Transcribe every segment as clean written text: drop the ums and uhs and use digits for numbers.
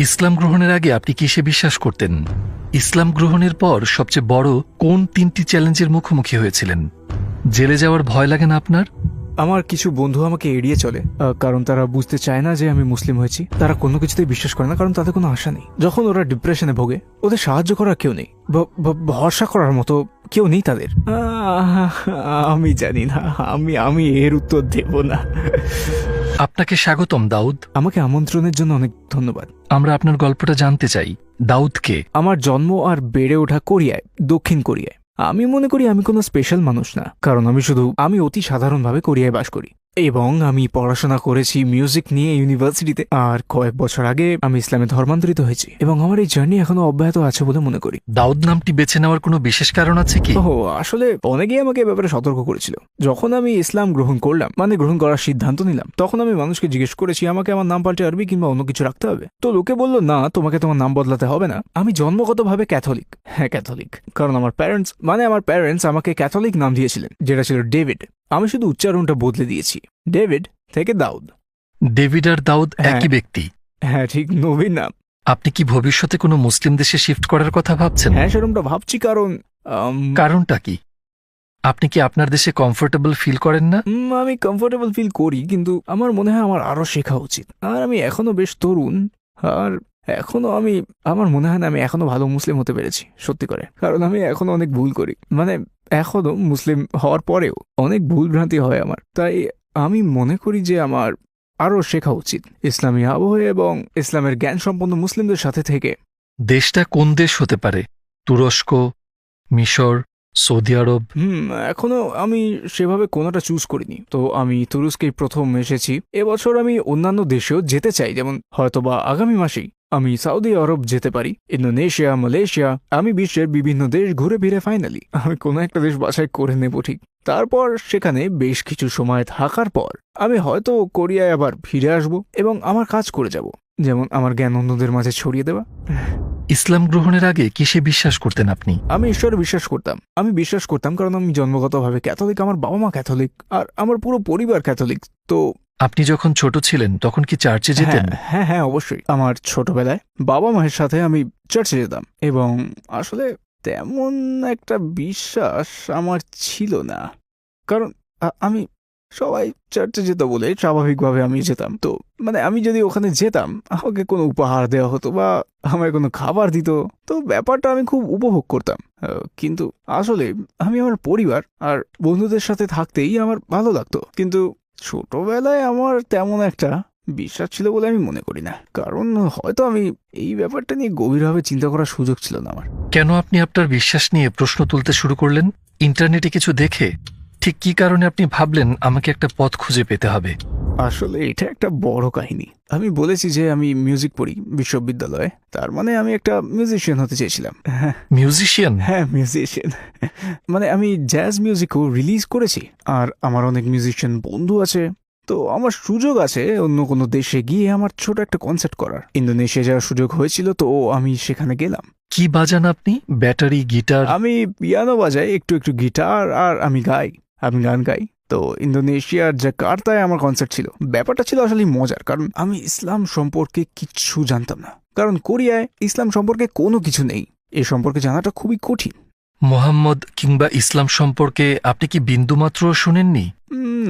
ইসলাম গ্রহণের আগে আপনি কিসে বিশ্বাস করতেন? ইসলাম গ্রহণের পর সবচেয়ে বড় কোন 3টি চ্যালেঞ্জের মুখোমুখি হয়েছিলেন? জেলে যাওয়ার ভয় লাগে না আপনার? আমার কিছু বন্ধু আমাকে এড়িয়ে চলে, কারণ তারা বুঝতে চায় না যে আমি মুসলিম হয়েছি। তারা কোনো কিছুতেই বিশ্বাস করে না, কারণ তাদের কোনো আশা নেই। যখন ওরা ডিপ্রেশনে ভোগে, ওদের সাহায্য করার কেউ নেই, ভরসা করার মতো কেউ নেই তাদের। আমি জানি না, আমি এর উত্তর দেব না। আপনাকে স্বাগতম দাউদ। আমাকে আমন্ত্রণের জন্য অনেক ধন্যবাদ। আমরা আপনার গল্পটা জানতে চাই। দাউদকে? আমার জন্ম আর বেড়ে ওঠা কোরিয়ায়, দক্ষিণ কোরিয়ায়। আমি মনে করি আমি কোনো স্পেশাল মানুষ না, কারণ আমি অতি সাধারণভাবে কোরিয়ায় বাস করি, এবং আমি পড়াশোনা করেছি মিউজিক নিয়ে ইউনিভার্সিটিতে। আর কয়েক বছর আগে আমি ইসলামে ধর্মান্তরিত হয়েছি, এবং আমার এই জার্নি এখনো অব্যাহত আছে বলে মনে করি। দাউদ নামটি বেছে নেওয়ার কোনো বিশেষ কারণ আছে কি? আসলে অনেকেই আমাকে এ ব্যাপারে সতর্ক করেছিল। যখন আমি ইসলাম গ্রহণ করলাম, মানে গ্রহণ করার সিদ্ধান্ত নিলাম, তখন আমি মানুষকে জিজ্ঞেস করেছি আমাকে আমার নাম পাল্টে আরবি কিংবা অন্য কিছু রাখতে হবে। তো লোকে বলল, না, তোমাকে তোমার নাম বদলাতে হবে না। আমি জন্মগতভাবে ক্যাথলিক। হ্যাঁ, ক্যাথলিক, কারণ আমার প্যারেন্টস আমাকে ক্যাথলিক নাম দিয়েছিলেন, যেটা ছিল ডেভিড। আমি শুধু উচ্চারণটা বদলে দিয়েছি, ডেভিড থেকে দাউদ। ডেভিড আর দাউদ একই ব্যক্তি? হ্যাঁ, ঠিক, নবীন নাম। আপনি কি ভবিষ্যতে কোনো মুসলিম দেশে শিফট করার কথা ভাবছেন? হ্যাঁ, সেরকমটা ভাবছি, কারণ কারণটা কি? আপনি কি আপনার দেশে কমফোর্টেবল ফিল করেন না? আমি কমফোর্টেবল ফিল করি, কিন্তু আমার মনে হয় আমার আরো শেখা উচিত। আর আমি এখনো বেশ তরুণ, আর আমার মনে হয় না আমি এখনো ভালো মুসলিম হতে পেরেছি, সত্যি করে। কারণ আমি এখনো অনেক ভুল করি, মানে এখনো মুসলিম হওয়ার পরেও অনেক ভুল ভ্রান্তি হয় আমার। তাই আমি মনে করি যে আমার আরও শেখা উচিত ইসলামী আবহে এবং ইসলামের জ্ঞান সম্পন্ন মুসলিমদের সাথে থেকে। দেশটা কোন দেশ হতে পারে? তুরস্ক, মিশর, সৌদি আরব? এখনো আমি সেভাবে কোনোটা চুজ করিনি। তো আমি তুরস্কেই প্রথম এসেছি। এবছর আমি অন্যান্য দেশেও যেতে চাই, যেমন হয়তোবা আগামী মাসেই আমি সৌদি আরব যেতে পারি, ইন্দোনেশিয়া, মালয়েশিয়া। আমি বিশ্বের বিভিন্ন দেশ ঘুরে ফিরে ফাইনালি আমি কোনো একটা দেশ বাছাই করে নেব, ঠিক। তারপর সেখানে বেশ কিছু সময় থাকার পর আমি হয়তো কোরিয়ায় আবার ফিরে আসব এবং আমার কাজ করে যাব, যেমন আমার জ্ঞান অন্যদের মাঝে ছড়িয়ে দেওয়া। ইসলাম গ্রহণের আগে কিসে বিশ্বাস করতেন আপনি? আমি ঈশ্বরে বিশ্বাস করতাম। আমি বিশ্বাস করতাম কারণ আমি জন্মগতভাবে ক্যাথলিক, আমার বাবা মা ক্যাথলিক, আর আমার পুরো পরিবার ক্যাথলিক। তো আপনি যখন ছোট ছিলেন তখন কি চার্চে যেতেন? হ্যাঁ হ্যাঁ, অবশ্যই। আমার ছোটবেলায় বাবা মায়ের সাথে আমি চার্চে যেতাম, এবং আসলে তেমন একটা বিশ্বাস আমার ছিল না, কারণ আমি সবাই চার্চে যেত বলে স্বাভাবিকভাবে আমি যেতাম। তো মানে আমি যদি ওখানে যেতাম, আমাকে কোনো উপহার দেওয়া হতো বা আমায় কোনো খাবার দিত, তো ব্যাপারটা আমি খুব উপভোগ করতাম। কিন্তু আসলে আমি আমার পরিবার আর বন্ধুদের সাথে থাকতেই আমার ভালো লাগতো। কিন্তু ছোটবেলায় আমার তেমন একটা বিশ্বাস ছিল বলে আমি মনে করি না, কারণ হয়তো আমি এই ব্যাপারটা নিয়ে গভীরভাবে চিন্তা করার সুযোগ ছিল না আমার। কেন আপনি আপনার বিশ্বাস নিয়ে প্রশ্ন তুলতে শুরু করলেন? ইন্টারনেটে কিছু দেখে? ঠিক কি কারণে আপনি ভাবলেন আমাকে একটা পথ খুঁজে পেতে হবে? আসলে এটা একটা বড় কাহিনী। আমি বলেছি যে আমি মিউজিক পড়ি বিশ্ববিদ্যালয়ে, তার মানে আমি একটা মিউজিশিয়ান হতে চেয়েছিলাম। মিউজিশিয়ান? হ্যাঁ, মিউজিশিয়ান। মানে আমি জ্যাজ মিউজিকও রিলিজ করেছি, আর আমার অনেক মিউজিশিয়ান বন্ধু আছে। তো আমার সুযোগ আছে অন্য কোনো দেশে গিয়ে আমার ছোট একটা কনসার্ট করার। ইন্দোনেশিয়া যাওয়ার সুযোগ হয়েছিল, তো আমি সেখানে গেলাম। কি বাজান আপনি? Battery, guitar? আমি পিয়ানো বাজাই, একটু একটু গিটার, আর আমি গান গাই। তো ইন্দোনেশিয়ার জাকার্তায় আমার কনসার্ট ছিল। ব্যাপারটা ছিল আসলে মজার, কারণ আমি ইসলাম সম্পর্কে কিচ্ছু জানতাম না, কারণ কোরিয়ায় ইসলাম সম্পর্কে কোনো কিছু নেই। এ সম্পর্কে জানাটা খুবই কঠিন। মোহাম্মদ কিংবা ইসলাম সম্পর্কে আপনি কি বিন্দুমাত্র শুনেননি?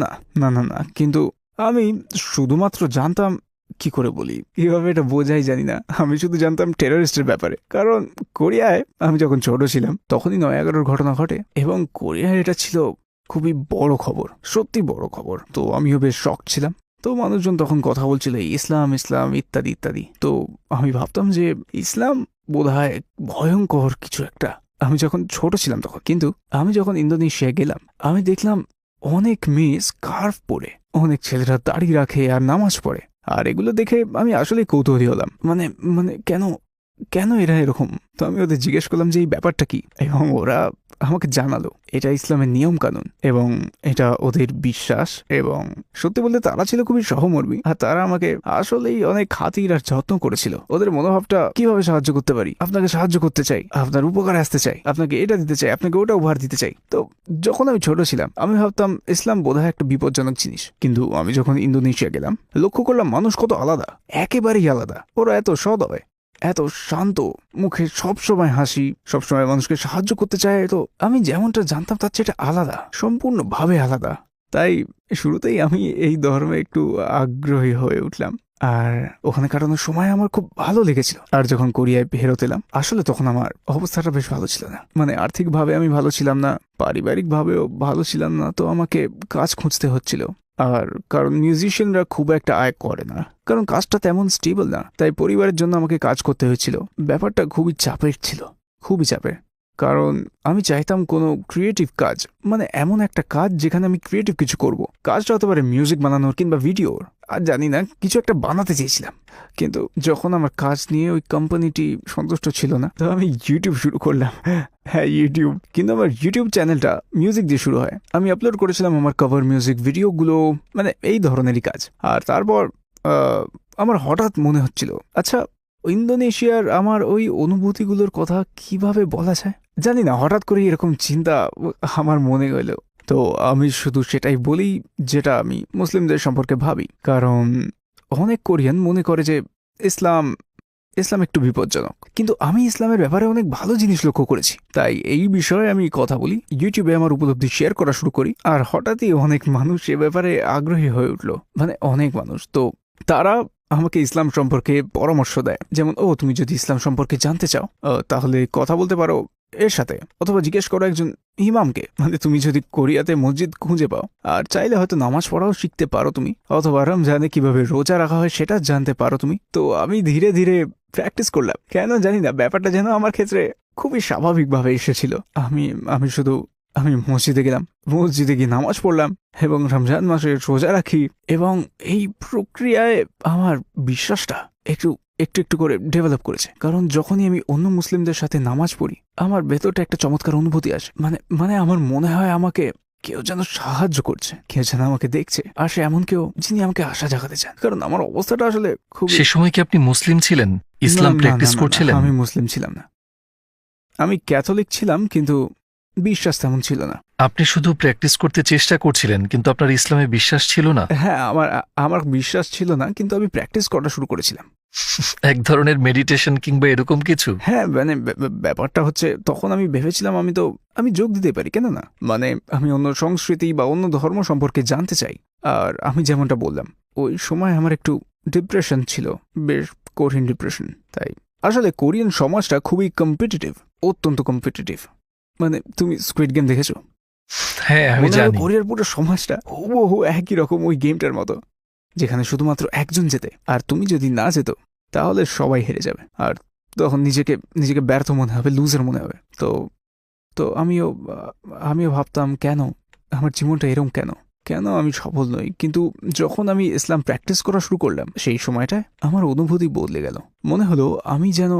না না না না, কিন্তু আমি শুধুমাত্র জানতাম, কি করে বলি, কিভাবে এটা বোঝাই জানি না। আমি শুধু জানতাম টেররিস্টের ব্যাপারে, কারণ কোরিয়ায় আমি যখন ছোট ছিলাম তখনই 9/11-র ঘটনা ঘটে, এবং কোরিয়ায় এটা ছিল খুবই বড় খবর, সত্যি বড় খবর। তো আমিও বেশ শক ছিলাম। তো মানুষজন তখন কথা বলছিল ইসলাম ইসলাম ইত্যাদি ইত্যাদি। তো আমি ভাবতাম যে ইসলাম বোধহয় ভয়ঙ্কর কিছু একটা, আমি যখন ছোট ছিলাম তখন। কিন্তু আমি যখন ইন্দোনেশিয়া গেলাম, আমি দেখলাম অনেক মেয়ে স্কার্ফ পরে, অনেক ছেলেরা দাড়ি রাখে আর নামাজ পড়ে। আর এগুলো দেখে আমি আসলে কৌতূহলী হলাম, মানে মানে কেন কেন এরা এরকম? তো আমি ওদের জিজ্ঞেস করলাম যে এই ব্যাপারটা কি, এবং ওরা আমাকে জানালো এটা ইসলামের নিয়ম কানুন এবং এটা ওদের বিশ্বাস। এবং সত্যি বলতে তারা ছিল খুবই সহমর্মী, আর তারা আমাকে আসলেই অনেক খাতির আর যত্ন করেছিল। ওদের মনোভাবটা কিভাবে সাহায্য করতে পারি, আপনাকে সাহায্য করতে চাই, আপনার উপকারে আসতে চাই, আপনাকে এটা দিতে চাই, আপনাকে ওটা উপহার দিতে চাই। তো যখন আমি ছোট ছিলাম আমি ভাবতাম ইসলাম বোধহয় একটা বিপজ্জনক জিনিস, কিন্তু আমি যখন ইন্দোনেশিয়া গেলাম লক্ষ্য করলাম মানুষ কত আলাদা, একেবারেই আলাদা। ওরা এত সৎ হয়, এত শান্ত, মুখে সবসময় হাসি, সবসময় মানুষকে সাহায্য করতে চায়। তো আমি যেমনটা জানতাম তার চেয়ে এটা আলাদা, সম্পূর্ণভাবে আলাদা। তাই শুরুতেই আমি এই ধর্মে একটু আগ্রহী হয়ে উঠলাম, আর ওখানে কাটানোর সময় আমার খুব ভালো লেগেছিল। আর যখন কোরিয়ায় ফেরত এলাম আসলে তখন আমার অবস্থাটা বেশ ভালো ছিল না, মানে আর্থিকভাবে আমি ভালো ছিলাম না, পারিবারিকভাবেও ভালো ছিলাম না। তো আমাকে কাজ খুঁজতে হচ্ছিল, আর কারণ মিউজিশিয়ানরা খুব একটা আয় করে না, কারণ কাজটা তেমন স্টেবল না, তাই পরিবারের জন্য আমাকে কাজ করতে হয়েছিল। ব্যাপারটা খুবই চাপের ছিল, খুবই চাপের। কারণ আমি চাইতাম কোনো ক্রিয়েটিভ কাজ, মানে এমন একটা কাজ যেখানে আমি ক্রিয়েটিভ কিছু করব। কাজটা হতে পারে মিউজিক বানানোর কিংবা ভিডিওর, আর জানি না, কিছু একটা বানাতে চেয়েছিলাম। কিন্তু যখন আমার কাজ নিয়ে ওই কোম্পানিটি সন্তুষ্ট ছিল না, তো আমি ইউটিউব শুরু করলাম। হ্যাঁ, ইউটিউব। কিন্তু আমার ইউটিউব চ্যানেলটা মিউজিক দিয়ে শুরু হয়। আমি আপলোড করেছিলাম আমার কভার মিউজিক ভিডিওগুলো, মানে এই ধরনেরই কাজ। আর তারপর আমার হঠাৎ মনে হচ্ছিল, আচ্ছা ইন্দোনেশিয়ার আমার ওই অনুভূতিগুলোর কথা কিভাবে বলা যায় জানি না, হঠাৎ করে এরকম চিন্তা আমার মনে গেল। তো আমি শুধু সেটাই বলি যেটা আমি মুসলিমদের সম্পর্কে ভাবি, কারণ অনেক কোরিয়ান মনে করে যে ইসলাম ইসলাম একটু বিপজ্জনক, কিন্তু আমি ইসলামের ব্যাপারে অনেক ভালো জিনিস লক্ষ্য করেছি। তাই এই বিষয়ে আমি কথা বলি, ইউটিউবে আমার উপলব্ধি শেয়ার করা শুরু করি, আর হঠাৎই অনেক মানুষ এ ব্যাপারে আগ্রহী হয়ে উঠলো, মানে অনেক মানুষ। তো তারা আমাকে ইসলাম সম্পর্কে পরামর্শ দেয়, যেমন তুমি যদি ইসলাম সম্পর্কে জানতে চাও তাহলে কথা বলতে পারো এর সাথে, অথবা জিজ্ঞেস করো একজন ইমামকে, মানে তুমি যদি কোরিয়াতে মসজিদ খুঁজে পাও, আর চাইলে হয়তো নামাজ পড়াও শিখতে পারো তুমি, অথবা রমজানে কিভাবে রোজা রাখা হয় সেটা জানতে পারো তুমি। তো আমি ধীরে ধীরে প্র্যাকটিস করলাম, কেন জানি না ব্যাপারটা যেন আমার ক্ষেত্রে খুবই স্বাভাবিকভাবে এসেছিল। আমি শুধু মসজিদে গেলাম, মসজিদে গিয়ে নামাজ পড়লাম এবং রমজান মাসে রোজা রাখি, এবং এই প্রক্রিয়ায় আমার বিশ্বাসটা একটু একটু একটু করে ডেভেলপ করেছে। কারণ যখনই আমি অন্য মুসলিমদের সাথে নামাজ পড়ি আমার ভেতরটা একটা চমৎকার অনুভূতি আসে, মানে আমার মনে হয় আমাকে কেউ যেন সাহায্য করছে, কেউ যেন আমাকে দেখছে, আর সে এমন কেউ যিনি আমাকে আশা জাগাতে চান। কারণ আমার অবস্থাটা আসলে খুব। সে সময় কি আপনি মুসলিম ছিলেন, ইসলাম প্র্যাকটিস করছিলেন? আমি মুসলিম ছিলাম না, আমি ক্যাথলিক ছিলাম, কিন্তু বিশ্বাস তেমন ছিল না। আপনি শুধু প্র্যাকটিস করতে চেষ্টা করছিলেন, কিন্তু আপনার ইসলামে বিশ্বাস ছিল না? হ্যাঁ, আমার বিশ্বাস ছিল না, কিন্তু আমি প্র্যাকটিস করা শুরু করেছিলাম। এক ধরনের মেডিটেশন কিংবা এরকম কিছু? হ্যাঁ, মানে ব্যাপারটা হচ্ছে তখন আমি ভেবেছিলাম আমি যোগ দিতে পারি, কেন না, মানে আমি অন্য সংস্কৃতি বা অন্য ধর্ম সম্পর্কে জানতে চাই। আর আমি যেমনটা বললাম ওই সময় আমার একটু ডিপ্রেশন ছিল, বেশ কঠিন ডিপ্রেশন। তাই আসলে কোরিয়ান সমাজটা খুবই কম্পিটিটিভ, অত্যন্ত কম্পিটিটিভ। মানে তুমি স্কুইড গেম দেখেছো? হ্যাঁ, আমি জানি। কোরিয়ার পুরো সমাজটা হুবহু একই রকম ওই গেমটার মতো, যেখানে শুধুমাত্র একজন জেতে, আর তুমি যদি না যেত তাহলে সবাই হেরে যাবে, আর তখন নিজেকে ব্যর্থ মনে হবে, লুজার মনে হবে। তো আমিও ভাবতাম কেন আমার জীবনটা এরকম, কেন আমি সফল নই। কিন্তু যখন আমি ইসলাম প্র্যাকটিস করা শুরু করলাম সেই সময়টায় আমার অনুভূতি বদলে গেল। মনে হলো আমি যেন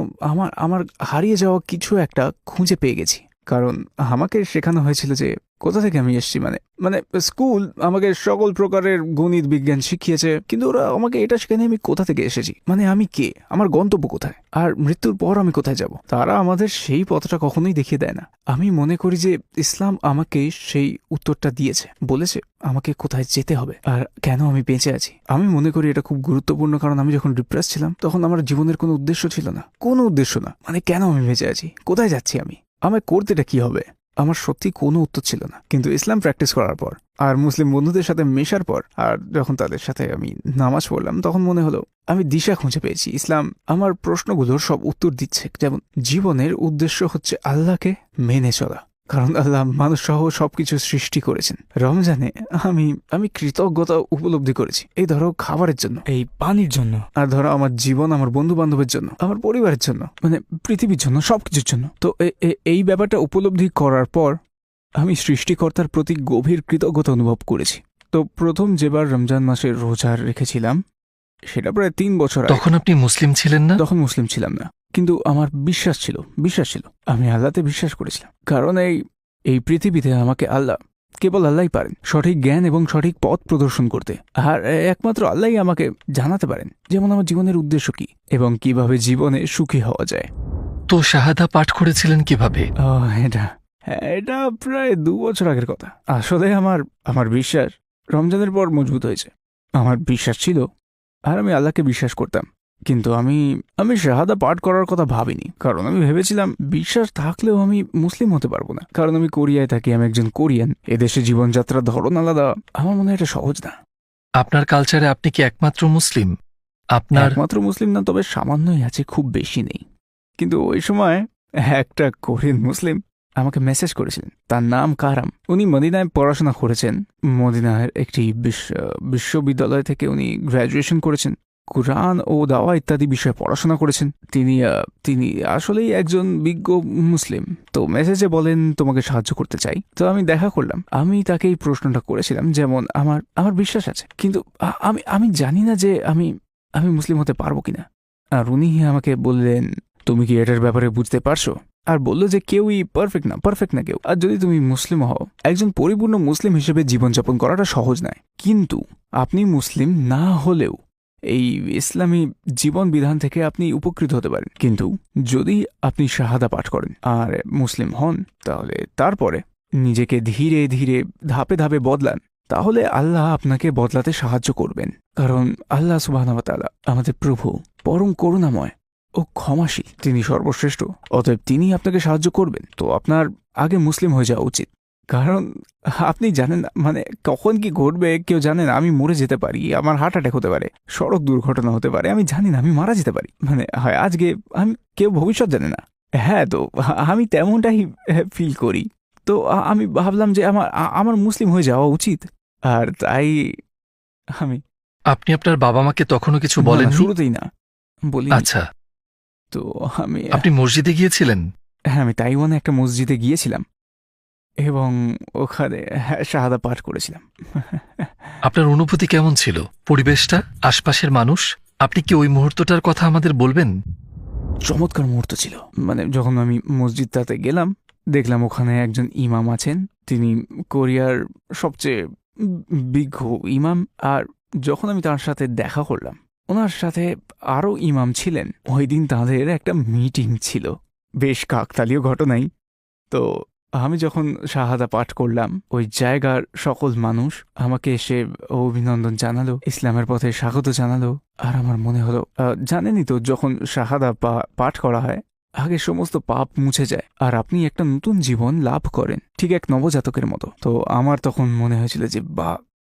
আমার হারিয়ে যাওয়া কিছু একটা খুঁজে পেয়ে গেছি। কারণ আমাকে শেখানো হয়েছিল যে কোথা থেকে আমি এসেছি, মানে স্কুল আমাকে সকল প্রকারের গণিত বিজ্ঞান শিখিয়েছে, কিন্তু ওরা আমাকে এটা শেখায়নি আমি কোথা থেকে এসেছি, মানে আমি কে, আমার গন্তব্য কোথায়, আর মৃত্যুর পর আমি কোথায় যাব। তারা আমাদের সেই পথটা কখনোই দেখিয়ে দেয় না। আমি মনে করি যে ইসলাম আমাকে সেই উত্তরটা দিয়েছে, বলেছে আমাকে কোথায় যেতে হবে আর কেন আমি বেঁচে আছি। আমি মনে করি এটা খুব গুরুত্বপূর্ণ, কারণ আমি যখন ডিপ্রেস ছিলাম তখন আমার জীবনের কোনো উদ্দেশ্য ছিল না, কোনো উদ্দেশ্য না, মানে কেন আমি বেঁচে আছি, কোথায় যাচ্ছি আমি, আমায় করতেটা কি হবে, আমার সত্যি কোনো উত্তর ছিল না। কিন্তু ইসলাম প্র্যাকটিস করার পর আর মুসলিম বন্ধুদের সাথে মেশার পর আর যখন তাদের সাথে আমি নামাজ পড়লাম তখন মনে হলো আমি দিশা খুঁজে পেয়েছি। ইসলাম আমার প্রশ্নগুলোর সব উত্তর দিচ্ছে। যেমন জীবনের উদ্দেশ্য হচ্ছে আল্লাহকে মেনে চলা, কারণ আল্লাহ মানুষ সহ সবকিছু সৃষ্টি করেছেন। রমজানে আমি কৃতজ্ঞতা উপলব্ধি করেছি, এই ধরো খাবারের জন্য, এই পানির জন্য, আর ধরো আমার জীবন, আমার বন্ধু বান্ধবের জন্য, আমার পরিবারের জন্য, মানে পৃথিবীর জন্য, সবকিছুর জন্য। তো এই ব্যাপারটা উপলব্ধি করার পর আমি সৃষ্টিকর্তার প্রতি গভীর কৃতজ্ঞতা অনুভব করেছি। তো প্রথম যেবার রমজান মাসে রোজা রেখেছিলাম সেটা প্রায় 3 বছর আগে। তখন আপনি মুসলিম ছিলেন না? তখন মুসলিম ছিলাম না, কিন্তু আমার বিশ্বাস ছিল আমি আল্লাহতে বিশ্বাস করেছিলাম, কারণ এই পৃথিবীতে আমাকে কেবল আল্লাহই পারেন সঠিক জ্ঞান এবং সঠিক পথ প্রদর্শন করতে। আর একমাত্র আল্লাহই আমাকে জানাতে পারেন যেমন আমার জীবনের উদ্দেশ্য কি এবং কিভাবে জীবনে সুখী হওয়া যায়। তো শাহাদা পাঠ করেছিলেন কিভাবে? এটা প্রায় 2 বছর আগের কথা। আসলে আমার বিশ্বাস রমজানের পর মজবুত হয়েছে। আমার বিশ্বাস ছিল আর আমি আল্লাহকে বিশ্বাস করতাম, কিন্তু আমি শাহাদা পাঠ করার কথা ভাবিনি, কারণ আমি ভেবেছিলাম বিশ্বাস থাকলেও আমি মুসলিম হতে পারবো না, কারণ আমি কোরিয়ায় থাকি, আমি একজন কোরিয়ান, এদেশে জীবনযাত্রার ধরন আলাদা, আমার মনে হয় এটা সহজ না। আপনার কালচারে আপনি কি একমাত্র মুসলিম? আপনার একমাত্র মুসলিম না, তবে সামান্যই আছে, খুব বেশি নেই। কিন্তু ওই সময় একটা কোরিয়ান মুসলিম আমাকে মেসেজ করেছিলেন, তার নাম কারাম। উনি মদিনায় পড়াশোনা করেছেন, মদিনার একটি বিশ্ববিদ্যালয় থেকে উনি গ্র্যাজুয়েশন করেছেন, কুরআন ও দাওয়া ইত্যাদি বিষয়ে পড়াশোনা করেছেন। তিনি আসলেই একজন বিজ্ঞ মুসলিম। তো মেসেজে বলেন তোমাকে সাহায্য করতে চাই। তো আমি দেখা করলাম, আমি তাকে এই প্রশ্নটা করেছিলাম, যেমন আমার বিশ্বাস আছে, কিন্তু আমি জানি না যে আমি মুসলিম হতে পারবো কিনা। আর উনি আমাকে বললেন তুমি কি এটার ব্যাপারে বুঝতে পারছো? আর বললো যে কেউই পারফেক্ট না কেউ, আর যদি তুমি মুসলিম হও, একজন পরিপূর্ণ মুসলিম হিসেবে জীবনযাপন করাটা সহজ নয়, কিন্তু আপনি মুসলিম না হলেও এই ইসলামী জীবন বিধান থেকে আপনি উপকৃত হতে পারেন। কিন্তু যদি আপনি শাহাদা পাঠ করেন আর মুসলিম হন, তাহলে তারপরে নিজেকে ধীরে ধীরে ধাপে ধাপে বদলান, তাহলে আল্লাহ আপনাকে বদলাতে সাহায্য করবেন। কারণ আল্লাহ সুবহানাহু ওয়া তাআলা আমাদের প্রভু, পরম করুণাময় ও ক্ষমাশীল, তিনি সর্বশ্রেষ্ঠ, অতএব তিনি আপনাকে সাহায্য করবেন। তো আপনার আগে মুসলিম হয়ে যাওয়া উচিত, কারণ আপনি জানেন না মানে কখন কি ঘটবে, কেউ জানে না। আমি মরে যেতে পারি, আমার হার্ট অ্যাটাক হতে পারে, সড়ক দুর্ঘটনা হতে পারে, আমি জানি না, আমি মারা যেতে পারি, মানে হয় আজকে, আমি কেউ ভবিষ্যৎ জানে না। হ্যাঁ, তো আমি তেমনটাই ফিল করি। তো আমি ভাবলাম যে আমার মুসলিম হয়ে যাওয়া উচিত, আর তাই আপনি আপনার বাবা মাকে তখনও কিছু না, বলেন? শুরুতেই না বলি। আচ্ছা, তো আপনি মসজিদে গিয়েছিলেন? হ্যাঁ, আমি তাইওয়ানে একটা মসজিদে গিয়েছিলাম এবং ওখানে শাহাদা পাঠ করেছিলাম। আপনার অনুভূতি কেমন ছিল? পরিবেশটা, আশপাশের মানুষ, আপনি কি ওই মুহূর্তটার কথা আমাদের বলবেন? চমৎকার মুহূর্ত ছিল। মানে যখন আমি মসজিদটাতে গেলাম, দেখলাম ওখানে একজন ইমাম আছেন, তিনি কোরিয়ার সবচেয়ে বিজ্ঞ ইমাম। আর যখন আমি তার সাথে দেখা করলাম, ওনার সাথে আরও ইমাম ছিলেন। ওই দিন তাদের একটা মিটিং ছিল, বেশ কাকতালীয় ঘটনাই। তো আমি যখন শাহাদা পাঠ করলাম, ওই জায়গার সকল মানুষ আমাকে এসে অভিনন্দন জানালো, ইসলামের পথে স্বাগত জানালো। আর আমার মনে হলো, জানেনই তো, যখন শাহাদা পাঠ করা হয়, আগে সমস্ত পাপ মুছে যায় আর আপনি একটা নতুন জীবন লাভ করেন, ঠিক এক নবজাতকের মতো। তো আমার তখন মনে হয়েছিল যে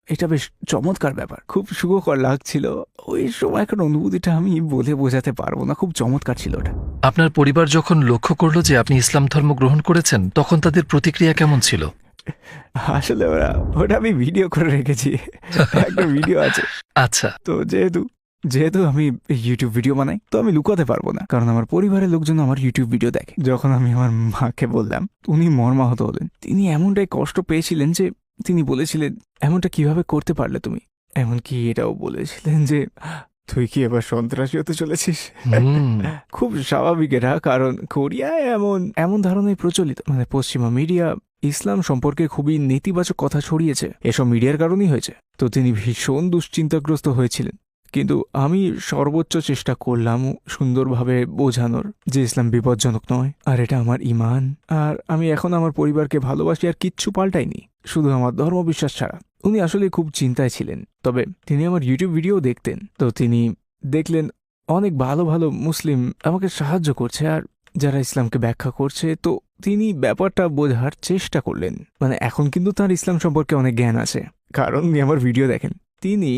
এটা বেশ চমৎকার ব্যাপার, খুব সুখকর লাগছিল। ওই সময়কার অনুভূতিটা আমি বলে বোঝাতে পারবো না, খুব চমৎকার ছিল ওটা। আপনার পরিবার যখন লক্ষ্য করলো যে আপনি ইসলাম ধর্ম গ্রহণ করেছেন, তখন তাদের প্রতিক্রিয়া কেমন ছিল? আসলে ওটা আমি ভিডিও করে রেখেছি, একটা ভিডিও আছে। আচ্ছা, তো যেহেতু আমি ইউটিউব ভিডিও বানাই, তো আমি লুকাতে পারবো না, কারণ আমার পরিবারের লোকজন আমার ইউটিউব ভিডিও দেখে। যখন আমি আমার মাকে বললাম, উনি মর্মাহত হলেন। তিনি এমনটাই কষ্ট পেয়েছিলেন যে তিনি বলেছিলেন, এমনটা কিভাবে করতে পারলে তুমি? এমনকি এটাও বলেছিলেন যে তুই কি এবার সন্ত্রাসী হতে চলেছিস? খুব স্বাভাবিক এটা, কারণ কোরিয়ায় এমন ধারণাই প্রচলিত। মানে পশ্চিমা মিডিয়া ইসলাম সম্পর্কে খুবই নেতিবাচক কথা ছড়িয়েছে, এসব মিডিয়ার কারণেই হয়েছে। তো তিনি ভীষণ দুশ্চিন্তাগ্রস্ত হয়েছিলেন, কিন্তু আমি সর্বোচ্চ চেষ্টা করলাম সুন্দরভাবে বোঝানোর যে ইসলাম বিপজ্জনক নয়, আর এটা আমার ঈমান। আর আমি এখন আমার পরিবারকে ভালোবাসি, আর কিচ্ছু পাল্টাইনি, শুধু আমার ধর্মবিশ্বাস ছাড়া। উনি আসলে খুব চিন্তায় ছিলেন, তবে তিনি আমার ইউটিউব ভিডিও দেখতেন। তো তিনি দেখলেন অনেক ভালো ভালো মুসলিম আমাকে সাহায্য করছে, আর যারা ইসলামকে ব্যাখ্যা করছে। তো তিনি ব্যাপারটা বোঝার চেষ্টা করলেন। মানে এখন কিন্তু তার ইসলাম সম্পর্কে অনেক জ্ঞান আছে, কারণ উনি আমার ভিডিও দেখেন। তিনি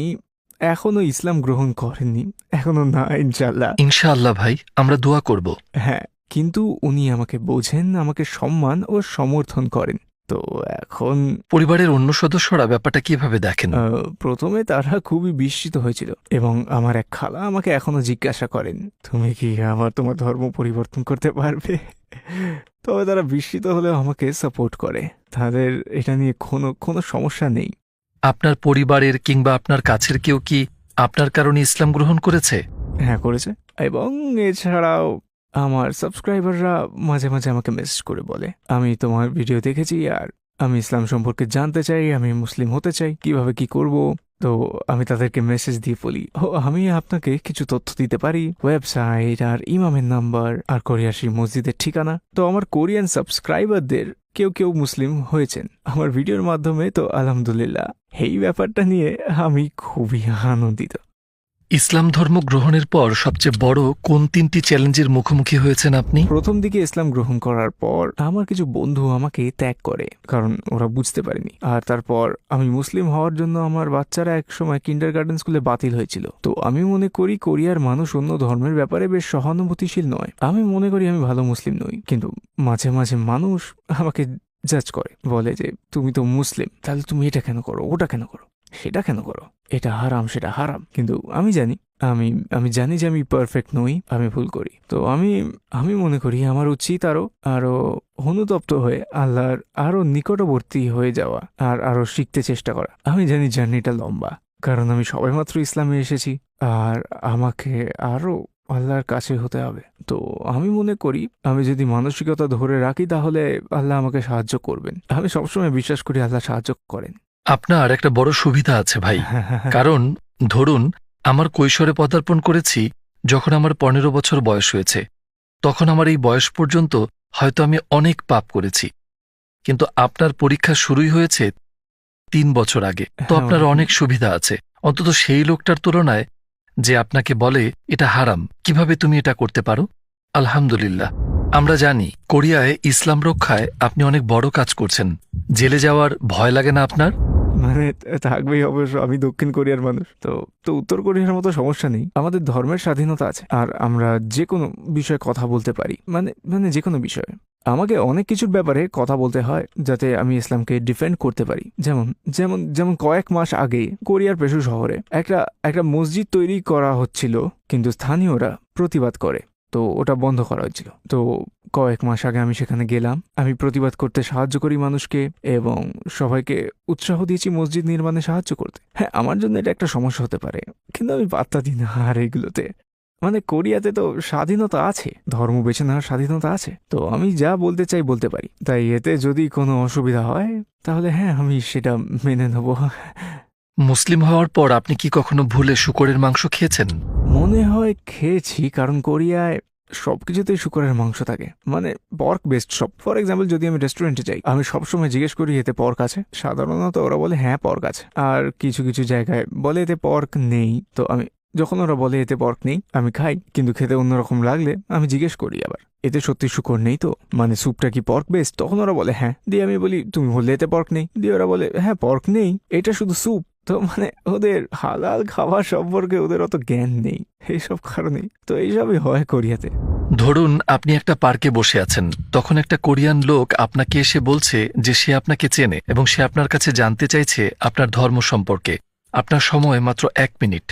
এখনো ইসলাম গ্রহণ করেননি, এখনো না, ইনশাল্লাহ। ইনশাআল্লাহ ভাই, আমরা দোয়া করব। হ্যাঁ, কিন্তু উনি আমাকে বোঝেন, আমাকে সম্মান ও সমর্থন করেন। তো এখন পরিবারের অন্য সদস্যরা ব্যাপারটা কিভাবে দেখেন? প্রথমে তারা খুবই বিস্মিত হয়েছিল, এবং আমার এক খালা আমাকে এখনো জিজ্ঞাসা করেন, তুমি কি তোমার ধর্ম পরিবর্তন করতে পারবে? তবে তারা বিস্মিত হলেও আমাকে সাপোর্ট করে, তাদের এটা নিয়ে কোনো সমস্যা নেই। আপনার পরিবারের কিংবা আপনার কাছের কেউ কি আপনার কারণে ইসলাম গ্রহণ করেছে? হ্যাঁ, করেছে। এবং এছাড়াও আমার সাবস্ক্রাইবাররা মাঝে মাঝে আমাকে মেসেজ করে বলে, আমি তোমার ভিডিও দেখেছি আর আমি ইসলাম সম্পর্কে জানতে চাই, আমি মুসলিম হতে চাই, কিভাবে কি করব। তো আমি তাদেরকে মেসেজ দিয়ে বলি, ও আমি আপনাকে কিছু তথ্য দিতে পারি, ওয়েবসাইট আর ইমামের নাম্বার আর কোরিয়াসি মসজিদের ঠিকানা। তো আমার কোরিয়ান সাবস্ক্রাইবারদের কেউ কেউ মুসলিম হয়েছেন আমার ভিডিওর মাধ্যমে, তো আলহামদুলিল্লাহ এই ব্যাপারটা নিয়ে আমি খুবই আনন্দিত। ইসলাম ধর্ম গ্রহণের পর সবচেয়ে বড় কোন 3টি চ্যালেঞ্জের মুখোমুখি হয়েছেন আপনি? প্রথম দিকে ইসলাম গ্রহণ করার পর আমার কিছু বন্ধু আমাকে ত্যাগ করে, কারণ ওরা বুঝতে পারেনি। আর তারপর আমি মুসলিম হওয়ার জন্য আমার বাচ্চারা একসময় কিন্ডারগার্টেন স্কুলে বাতিল হয়েছিল। তো আমি মনে করি কোরিয়ার মানুষ অন্য ধর্মের ব্যাপারে বেশ সহানুভূতিশীল নয়। আমি মনে করি আমি ভালো মুসলিম নই, কিন্তু মাঝে মাঝে মানুষ আমাকে জাজ করে, বলে যে তুমি তো মুসলিম, তাহলে তুমি এটা কেন করো, ওটা কেন করো, সেটা কেন করো, এটা হারাম সেটা হারাম। কিন্তু আমি জানি, আমি আমি জানি যে আমি পারফেক্ট নই, আমি ভুল করি। তো আমি মনে করি আমার উচিত আরো অনুতপ্ত হয়ে আল্লাহর আরো নিকটবর্তী হয়ে যাওয়া আর আরো শিখতে চেষ্টা করা। আমি জানি জার্নিটা লম্বা, কারণ আমি সবেমাত্র ইসলামে এসেছি আর আমাকে আরো আল্লাহর কাছে হতে হবে। তো আমি মনে করি আমি যদি মানসিকতা ধরে রাখি তাহলে আল্লাহ আমাকে সাহায্য করবেন। আমি সবসময় বিশ্বাস করি আল্লাহ সাহায্য করেন। আপনার একটা বড় সুবিধা আছে ভাই, কারণ ধরুন আমার কৈশোরে পদার্পণ করেছি যখন আমার 15 বছর বয়স হয়েছে। তখন আমার এই বয়স পর্যন্ত হয়তো আমি অনেক পাপ করেছি, কিন্তু আপনার পরীক্ষা শুরুই হয়েছে 3 বছর আগে। তো আপনার অনেক সুবিধা আছে, অন্তত সেই লোকটার তুলনায় যে আপনাকে বলে এটা হারাম, কিভাবে তুমি এটা করতে পারো। আলহামদুলিল্লাহ। আমরা জানি কোরিয়ায় ইসলাম রক্ষায় আপনি অনেক বড় কাজ করছেন। জেলে যাওয়ার ভয় লাগে না আপনার? মানে থাকবেই অবশ্য, আমি দক্ষিণ কোরিয়ার মানুষ। তো তো উত্তর কোরিয়ার মতো সমস্যা নেই, আমাদের ধর্মের স্বাধীনতা আছে আর আমরা যে কোনো বিষয়ে কথা বলতে পারি, মানে মানে যে কোনো বিষয়ে। আমাকে অনেক কিছুর ব্যাপারে কথা বলতে হয় যাতে আমি ইসলামকে ডিফেন্ড করতে পারি। যেমন যেমন যেমন কয়েক মাস আগে কোরিয়ার পেশু শহরে একটা মসজিদ তৈরি করা হচ্ছিল, কিন্তু স্থানীয়রা প্রতিবাদ করে, তো ওটা বন্ধ করা হয়েছিল। তো কয়েক মাস আগে আমি সেখানে গেলাম, আমি প্রতিবাদ করতে সাহায্য করি মানুষকে এবং সবাইকে উৎসাহ দিয়েছি মসজিদ নির্মাণে সাহায্য করতে। হ্যাঁ, আমার জন্য এটা একটা সমস্যা হতে পারে, কিন্তু আমি পাত্তা দিই না আর এগুলোতে। মানে কোরিয়াতে তো স্বাধীনতা আছে, ধর্ম বেছে নেওয়ার স্বাধীনতা আছে, তো আমি যা বলতে চাই বলতে পারি। তাই এতে যদি কোনো অসুবিধা হয় তাহলে হ্যাঁ, আমি সেটা মেনে নেব। মুসলিম হওয়ার পর আপনি কি কখনো ভুলে শূকরের মাংস খেয়েছেন? মনে হয় খেয়েছি, কারণ কোরিয়ায় সবকিছুতেই শুকরের মাংস থাকে, মানে পর্ক বেস্ট সব। ফর এক্সাম্পল, যদি আমি রেস্টুরেন্টে যাই, আমি সবসময় জিজ্ঞেস করি এতে পর্ক আছে, সাধারণত ওরা বলে হ্যাঁ পর্ক আছে। আর কিছু কিছু জায়গায় বলে এতে পর্ক নেই, তো আমি যখন ওরা বলে এতে পর্ক নেই আমি খাই, কিন্তু খেতে অন্যরকম লাগলে আমি জিজ্ঞেস করি আবার এতে সত্যি শুকর নেই তো, মানে স্যুপটা কি পর্ক বেস্ট? তখন ওরা বলে হ্যাঁ, দিয়ে আমি বলি তুমি বললে এতে পর্ক নেই, দিয়ে ওরা বলে হ্যাঁ পর্ক নেই, এটা শুধু স্যুপ। তো মানে ওদের হালাল খাবার সম্পর্কে ওদের অত জ্ঞান নেই, এইসব কারণেই তো এইসবই হয় কোরিয়াতে। ধরুন আপনি একটা পার্কে বসে আছেন, তখন একটা কোরিয়ান লোক আপনাকে এসে বলছে যে সে আপনাকে চেনে এবং সে আপনার কাছে জানতে চাইছে আপনার ধর্ম সম্পর্কে। আপনার সময় মাত্র 1 মিনিট,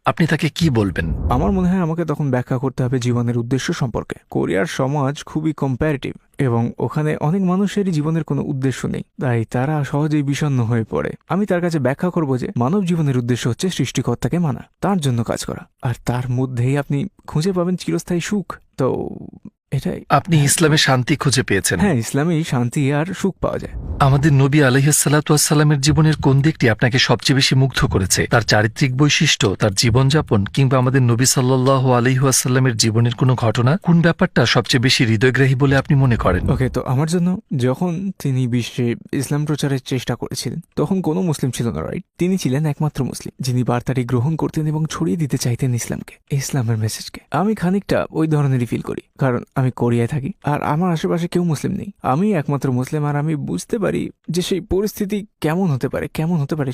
আপনি তাকে কি বলবেন? আমার মনে হয় আমাকে তখন ব্যাখ্যা করতে হবে জীবনের উদ্দেশ্য সম্পর্কে। কোরিয়ার সমাজ খুবই কম্প্যারেটিভ এবং ওখানে অনেক মানুষেরই জীবনের কোনো উদ্দেশ্য নেই, তাই তারা সহজেই বিষণ্ণ হয়ে পড়ে। আমি তার কাছে ব্যাখ্যা করব যে মানব জীবনের উদ্দেশ্য হচ্ছে সৃষ্টিকর্তাকে মানা, তার জন্য কাজ করা, আর তার মধ্যেই আপনি খুঁজে পাবেন চিরস্থায়ী সুখ। তো এটাই। আপনি ইসলামে শান্তি খুঁজে পেয়েছেন? হ্যাঁ, ইসলামেই শান্তি আর সুখ পাওয়া যায়। আমাদের নবী আলাইহিসসালামের জীবনের কোন দিকটি আপনাকে সবচেয়ে বেশি মুগ্ধ করেছে? তার চারিত্রিক বৈশিষ্ট্য, তার জীবনযাপন, কিংবা আমাদের নবী সাল্লাল্লাহু আলাইহি ওয়াসাল্লামের জীবনের কোনো ঘটনা? কোন ব্যাপারটা সবচেয়ে বেশি হৃদয়গ্রাহী বলে আপনি মনে করেন? ওকে, তো আমার জন্য যখন তিনি বিশ্বে ইসলাম প্রচারের চেষ্টা করেছিলেন তখন কোনো মুসলিম ছিল না, রাইট? তিনি ছিলেন একমাত্র মুসলিম যিনি বার্তাটি গ্রহণ করতেন এবং ছড়িয়ে দিতে চাইতেন ইসলামকে, ইসলামের মেসেজকে। আমি খানিকটা ওই ধরনেরই ফিল করি, কারণ আমি কোরিয়ায় থাকি আর আমার আশেপাশে কেউ মুসলিম নেই, আমি একমাত্র মুসলিম। আর আমি বুঝতে পারি যে সেই পরিস্থিতি কেমন হতে পারে,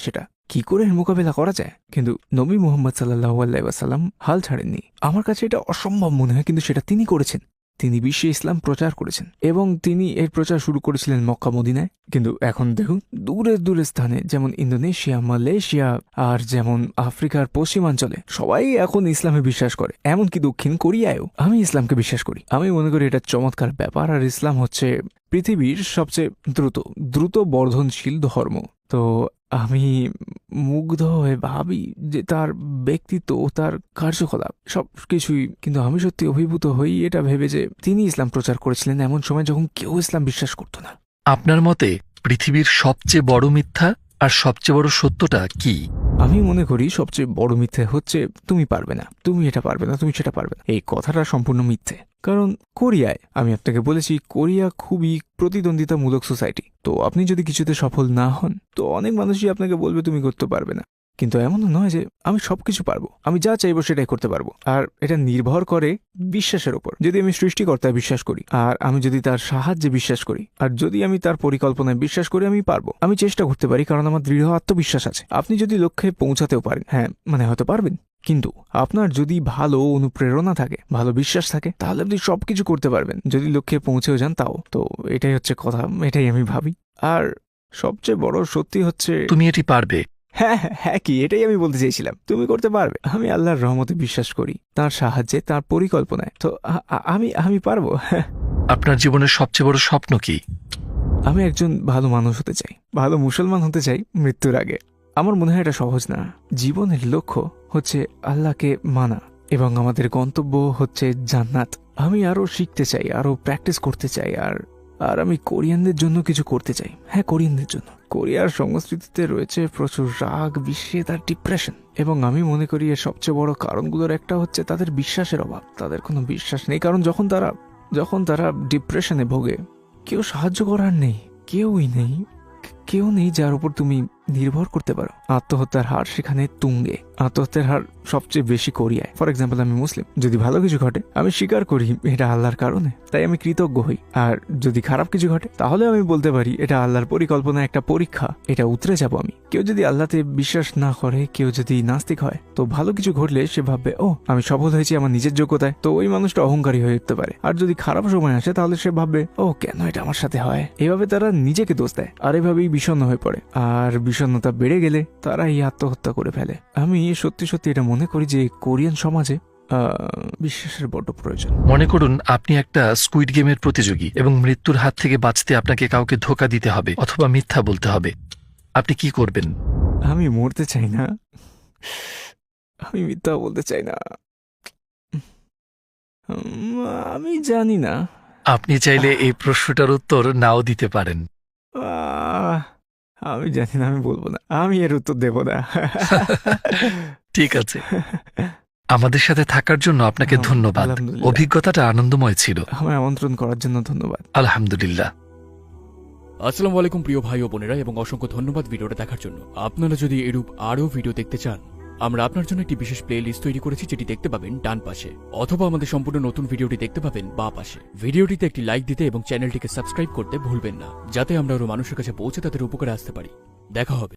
সেটা কি করে মোকাবেলা করা যায়। কিন্তু নবী মুহাম্মদ সাল্লাল্লাহু আলাইহি ওয়াসাল্লাম হাল ছাড়েননি। আমার কাছে এটা অসম্ভব মনে হয়, কিন্তু সেটা তিনি করেছেন। তিনি বিশ্বে ইসলাম প্রচার করেছেন এবং তিনি এর প্রচার শুরু করেছিলেন মক্কা মদিনায়। কিন্তু এখন দেখুন দূরের দূরের স্থানে যেমন ইন্দোনেশিয়া, মালয়েশিয়া আর যেমন আফ্রিকার পশ্চিমাঞ্চলে সবাই এখন ইসলামে বিশ্বাস করে, এমনকি দক্ষিণ কোরিয়ায়ও আমি ইসলামকে বিশ্বাস করি। আমি মনে করি এটা চমৎকার ব্যাপার। আর ইসলাম হচ্ছে পৃথিবীর সবচেয়ে দ্রুত বর্ধনশীল ধর্ম। তো আমি মুগ্ধ হয়ে ভাবি যে তার ব্যক্তিত্ব ও তার কার্যকলাপ সব কিছুই, কিন্তু আমি সত্যি অভিভূত হই এটা ভেবে যে তিনি ইসলাম প্রচার করেছিলেন এমন সময় যখন কেউ ইসলাম বিশ্বাস করত না। আপনার মতে পৃথিবীর সবচেয়ে বড় মিথ্যা আর সবচেয়ে বড় সত্যটা কি? আমি মনে করি সবচেয়ে বড় মিথ্যে হচ্ছে তুমি পারবে না, তুমি এটা পারবে না, তুমি সেটা পারবে না। এই কথাটা সম্পূর্ণ মিথ্যে। কারণ কোরিয়ায়, আমি আপনাকে বলেছি, কোরিয়া খুবই প্রতিদ্বন্দ্বিতামূলক সোসাইটি। তো আপনি যদি কিছুতে সফল না হন তো অনেক মানুষই আপনাকে বলবে তুমি করতে পারবে না। কিন্তু এমনও নয় যে আমি সবকিছু পারবো, আমি যা চাইবো সেটাই করতে পারবো। আর এটা নির্ভর করে বিশ্বাসের উপর। যদি আমি সৃষ্টিকর্তায় বিশ্বাস করি, আর আমি যদি তার সাহায্যে বিশ্বাস করি, আর যদি আমি তার পরিকল্পনায় বিশ্বাস করি, আমি পারবো। আমি চেষ্টা করতে পারি কারণ আমার দৃঢ় আত্মবিশ্বাস আছে। আপনি যদি লক্ষ্যে পৌঁছাতেও পারেন, হ্যাঁ মানে হয়তো পারবেন, কিন্তু আপনার যদি ভালো অনুপ্রেরণা থাকে, ভালো বিশ্বাস থাকে, তাহলে আপনি সবকিছু করতে পারবেন। যদি লক্ষ্যে পৌঁছেও যান তাও। তো এটাই হচ্ছে কথা, এটাই আমি ভাবি। আর সবচেয়ে বড় সত্যি হচ্ছে তুমি এটি পারবে। হ্যাঁ হ্যাঁ হ্যাঁ, কি এটাই আমি বলতে চাইছিলাম, তুমি করতে পারবে। আমি আল্লাহর রহমতে বিশ্বাস করি, তার সাহায্যে, তার পরিকল্পনায়। তো আমি আমি পারবো। আপনার জীবনের সবচেয়ে বড় স্বপ্ন কি? আমি একজন ভালো মানুষ হতে চাই, ভালো মুসলমান হতে চাই মৃত্যুর আগে। আমার মনে হয় এটা সহজ না। জীবনের লক্ষ্য হচ্ছে আল্লাহকে মানা এবং আমাদের গন্তব্য হচ্ছে জান্নাত। আমি আরো শিখতে চাই, আরো প্র্যাকটিস করতে চাই, আর আর আমি কোরিয়ানদের জন্য কিছু করতে চাই। হ্যাঁ, কোরিয়ানদের জন্য। কোরিয়ার সংস্কৃতিতে রয়েছে প্রচুর রাগ, বিস্মিত আর ডিপ্রেশন, এবং আমি মনে করি এর সবচেয়ে বড় কারণগুলোর একটা হচ্ছে তাদের বিশ্বাসের অভাব। তাদের কোনো বিশ্বাস নেই, কারণ যখন তারা ডিপ্রেশনে ভোগে, কেউ সাহায্য করার নেই, কেউই নেই, কেউ নেই যার উপর তুমি নির্ভর করতে পারো। আত্মহত্যার হার সেখানে তুঙ্গে। আত্মহত্যার হার সবচেয়ে বেশি কোরিয়ায়। ফর এক্সাম্পল, আমি মুসলিম, যদি ভালো কিছু ঘটে আমি স্বীকার করি এটা আল্লাহর কারণে, তাই আমি কৃতজ্ঞ হই। আর যদি খারাপ কিছু ঘটে তাহলে আমি বলতে পারি এটা আল্লাহর পরিকল্পনা, একটা পরীক্ষা, এটা উতরে যাবো আমি। কেউ যদি আল্লাহতে বিশ্বাস না করে, কেউ যদি নাস্তিক হয়, তো ভালো কিছু ঘটলে সে ভাববে ও আমি সফল হয়েছি আমার নিজের যোগ্যতায়, তো ওই মানুষটা অহংকারী হয়ে উঠতে পারে। আর যদি খারাপ সময় আসে তাহলে সে ভাববে ও কেন এটা আমার সাথে হয়। এভাবে তারা নিজেকে দোষ দেয়, আর এভাবেই বিষণ্ণ হয়ে পড়ে। আর বিষণ্ণতা বেড়ে গেলে তারা এই আত্মহত্যা করে ফেলে। আমি সত্যি সত্যি এটা মনে করি যে কোরিয়ান সমাজে বিশ্বাসের বড্ড প্রয়োজন। মনে করুন আপনি একটা স্কুইড গেমের প্রতিযোগী এবং মৃত্যুর হাত থেকে বাঁচতে আপনাকে কাউকে ধোঁকা দিতে হবে অথবা মিথ্যা বলতে হবে। আপনি কি করবেন? আমি মরতে চাই না, আমি মিথ্যা বলতে চাই না। আমি জানি না। আপনি চাইলে এই প্রশ্নটার উত্তর নাও দিতে পারেন। আমি জানি না, আমি বলবো না, আমি এর উত্তর দেব না। ঠিক আছে, আমাদের সাথে থাকার জন্য আপনাকে ধন্যবাদ। আলহামদুলিল্লাহ। অভিজ্ঞতাটা আনন্দময় ছিল। আমায় আমন্ত্রণ করার জন্য ধন্যবাদ। আলহামদুলিল্লাহ। আসসালামু আলাইকুম প্রিয় ভাই ও বোনেরা, এবং অসংখ্য ধন্যবাদ ভিডিওটা দেখার জন্য। আপনারা যদি এরূপ আরও ভিডিও দেখতে চান, আমরা আপনার জন্য একটি বিশেষ প্লে লিস্ট তৈরি করেছি, যেটি দেখতে পাবেন ডান পাশে, অথবা আমাদের সম্পূর্ণ নতুন ভিডিওটি দেখতে পাবেন বাঁ পাশে। ভিডিওটিতে একটি লাইক দিতে এবং চ্যানেলটিকে সাবস্ক্রাইব করতে ভুলবেন না, যাতে আমরা আরও মানুষের কাছে পৌঁছে তাদের উপকারে আসতে পারি। দেখা হবে।